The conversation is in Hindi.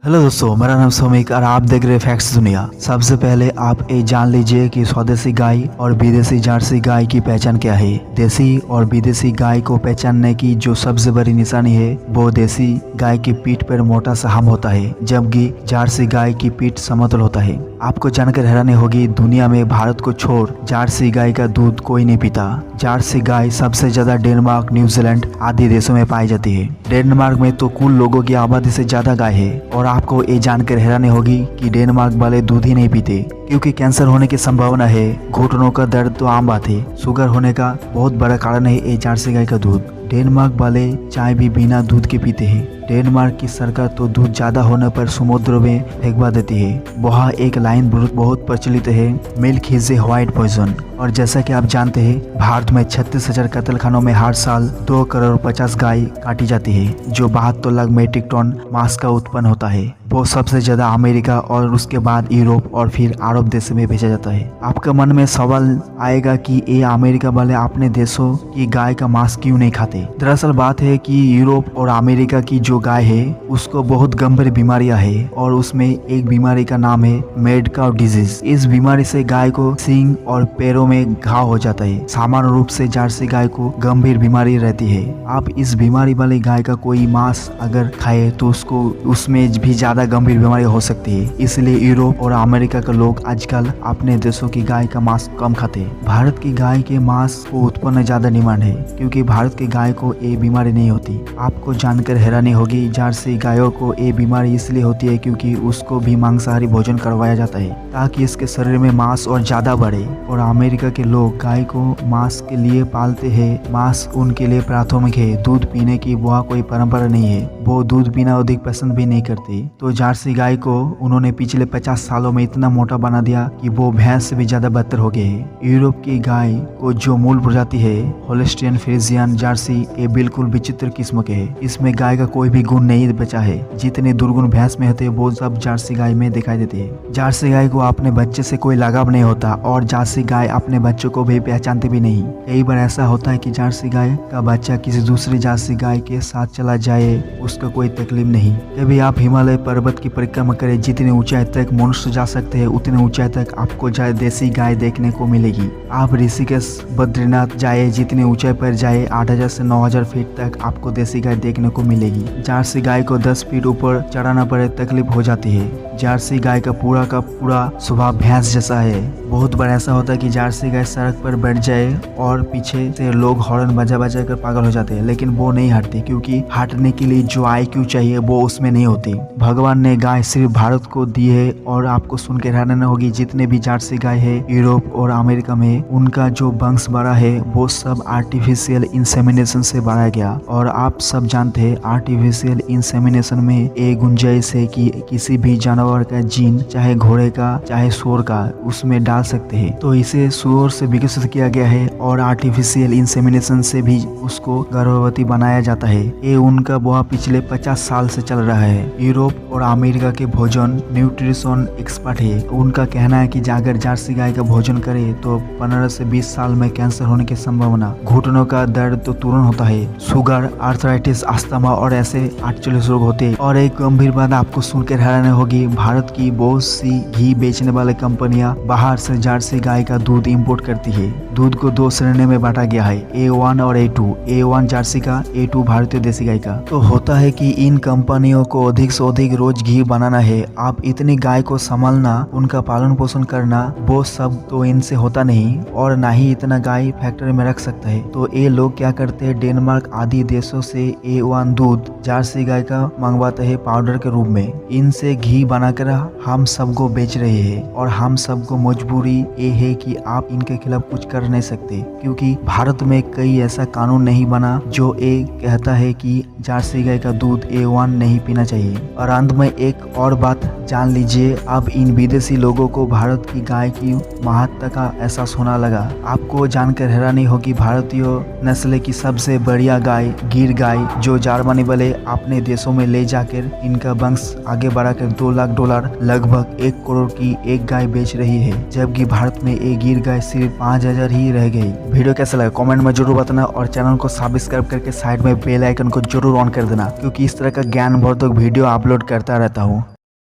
हेलो दोस्तों, मेरा नाम सोमिक और आप देख रहे हैं फैक्ट्स दुनिया। सबसे पहले आप ये जान लीजिए कि स्वदेशी गाय और विदेशी जर्सी गाय की पहचान क्या है। देसी और विदेशी गाय को पहचानने की जो सबसे बड़ी निशानी है वो देसी गाय की पीठ पर मोटा सा हम होता है, जबकि जर्सी गाय की पीठ समतल होता है। आपको जानकर हैरानी होगी, दुनिया में भारत को छोड़ जर्सी गाय का दूध कोई नहीं पीता। जर्सी गाय सबसे ज्यादा डेनमार्क, न्यूजीलैंड आदि देशों में पाई जाती है। डेनमार्क में तो कुल लोगों की आबादी से ज्यादा गाय है। और आपको ये जानकर हैरानी होगी कि डेनमार्क वाले दूध ही नहीं पीते, क्योंकि कैंसर होने की संभावना है। घुटनों का दर्द तो आम बात है, शुगर होने का बहुत बड़ा कारण है ये जर्सी गाय का दूध। डेनमार्क वाले चाय भी बिना दूध के पीते हैं। डेनमार्क की सरकार तो दूध ज्यादा होने पर समुद्र में फेंकवा देती है। वहाँ एक लाइन बहुत प्रचलित है, milk is a white poison. और जैसा कि आप जानते हैं, भारत में 36,000 कत्लखानों में हर साल 2,50,00,000 गाय काटी जाती है, जो 72 लाख मीट्रिक टन मांस का उत्पन्न होता है। वो सबसे ज्यादा अमेरिका और उसके बाद यूरोप और फिर अरब देश में भेजा जाता है। आपके मन में सवाल आएगा कि ये अमेरिका वाले अपने देशों की गाय का मांस क्यों नहीं खाते। दरअसल बात है कि यूरोप और अमेरिका की जो गाय है उसको बहुत गंभीर बीमारियां है, और उसमें एक बीमारी का नाम है मैड काउ डिजीज। इस बीमारी से गाय को सींग और पैरों में घाव हो जाता है। सामान्य रूप से जर्सी गाय को गंभीर बीमारी रहती है। आप इस बीमारी वाली गाय का कोई मांस अगर खाए तो उसमें भी ज्यादा गंभीर बीमारी हो सकती है। इसलिए यूरोप और अमेरिका के लोग आजकल अपने देशों की गाय का मांस कम खाते हैं। भारत की गाय के मांस को उत्पन्न ज्यादा डिमांड है, क्योंकि भारत की गाय को ये बीमारी नहीं होती। आपको जानकर हैरानी होगी, जर्सी गायों को ये बीमारी इसलिए होती है क्योंकि उसको भी मांसाहारी भोजन करवाया जाता है, ताकि इसके शरीर में मांस और ज्यादा बढ़े। और अमेरिका के लोग गाय को मांस के लिए पालते हैं। मांस उनके लिए प्राथमिक है। दूध पीने की वह कोई परंपरा नहीं है। वो दूध पीना अधिक पसंद भी नहीं करते। तो जर्सी गाय को उन्होंने पिछले 50 सालों में इतना मोटा बना दिया कि वो भैंस से भी ज्यादा बदतर हो गए हैं। यूरोप की गाय को जो मूल प्रजाति है होल्स्टीन फ्रीजियन जर्सी, ये बिल्कुल विचित्र किस्म के है। इसमें गाय का कोई भी गुण नहीं बचा है। जितने दुर्गुण भैंस में होते वो सब जर्सी गाय में दिखाई देते हैं। जर्सी गाय को अपने बच्चे से कोई लगाव नहीं होता, और जर्सी गाय अपने बच्चों को भी पहचानते भी नहीं। कई बार ऐसा होता है कि जर्सी गाय का बच्चा किसी दूसरी जर्सी गाय के साथ चला जाए, उसका कोई तकलीफ नहीं। कभी आप हिमालय पर्वत की परिक्रमा करें, जितनी ऊंचाई तक मनुष्य जा सकते हैं उतने ऊंचाई तक आपको देसी गाय देखने को मिलेगी। आप ऋषिकेश, बद्रीनाथ जाए, जितनी ऊंचाई पर जाए 8,000 से 9,000 फीट तक आपको देसी गाय देखने को मिलेगी। जर्सी गाय को 10 फीट ऊपर चढ़ाना पड़े तकलीफ हो जाती है। जर्सी गाय का पूरा स्वभाव भैंस जैसा है। बहुत बार ऐसा होता है कि जर्सी गाय सड़क पर बैठ जाए और पीछे से लोग हॉर्न बजा कर पागल हो जाते हैं, लेकिन वो नहीं हटती, क्योंकि हटने के लिए जो IQ चाहिए वो उसमें नहीं होती। भगवान ने गाय सिर्फ भारत को दी है। और आपको सुन के हैरानी होगी, जितने भी जर्सी गाय है यूरोप और अमेरिका में, उनका जो वंश बढ़ा है वो सब आर्टिफिशियल इंसेमिनेशन से बढ़ाया गया। और आप सब जानते हैं आर्टिफिशियल इंसेमिनेशन में एक गुंजाइश है कि किसी भी जानवर का जीन, चाहे घोड़े का चाहे सूअर का, उसमें डाल सकते हैं। तो इसे सूअर से विकसित किया गया है, और आर्टिफिशियल इंसेमिनेशन से भी उसको गर्भवती बनाया जाता है। ये उनका वह पिछले 50 साल से चल रहा है। यूरोप और अमेरिका के भोजन न्यूट्रिशन एक्सपर्ट है। उनका कहना है कि अगर जर्सी गाय का भोजन करे तो 15 से 20 साल में कैंसर होने की संभावना। घुटनों का दर्द तो तुरंत होता है। शुगर, आर्थराइटिस, अस्थमा और ऐसे 48 रोग होते हैं। और एक गंभीर बात आपको सुनकर हैरानी होगी, भारत की बहुत सी घी बेचने वाली कंपनियां बाहर से जर्सी गाय का दूध इंपोर्ट करती है। दूध को 2 श्रेणी में बांटा गया है, A1 और A2। A1 जर्सी का, A2 भारतीय देसी गाय का। तो होता है कि इन कंपनियों को अधिक से अधिक रोज घी बनाना है। आप इतनी गाय को संभालना, उनका पालन पोषण करना, वो सब तो इनसे होता नहीं, और ना ही इतना गाय फैक्ट्री में रख सकता है। तो ये लोग क्या करते हैं, डेनमार्क आदि देशों से A1 दूध जर्सी गाय का मंगवाते हैं पाउडर के रूप में। इनसे घी बनाकर हम सबको बेच रहे हैं, और हम सबको मजबूरी ये है कि आप इनके खिलाफ कुछ कर नहीं सकते, क्योंकि भारत में कई ऐसा कानून नहीं बना जो ये कहता है कि जर्सी गाय का दूध A1 नहीं पीना चाहिए। और अंत में एक और बात जान लीजिए, अब इन विदेशी लोगों को भारत की गाय की महत्ता का एहसास होने लगा। आपको जानकर हैरानी होगी, भारतीय नस्ल की सबसे बढ़िया गाय गिर गाय, जो जर्मनी वाले अपने देशों में ले जाकर इनका वंश आगे बढ़ाकर $2 लाख लगभग 1 करोड़ की एक गाय बेच रही है, जबकि भारत में एक गिर गाय सिर्फ 5,000 ही रह गई। वीडियो कैसा लगा कमेंट में जरूर बताना, और चैनल को सब्सक्राइब करके साइड में बेल आइकन को जरूर ऑन कर देना, क्योंकि इस तरह का ज्ञानवर्धक वीडियो अपलोड करता रहता हूँ।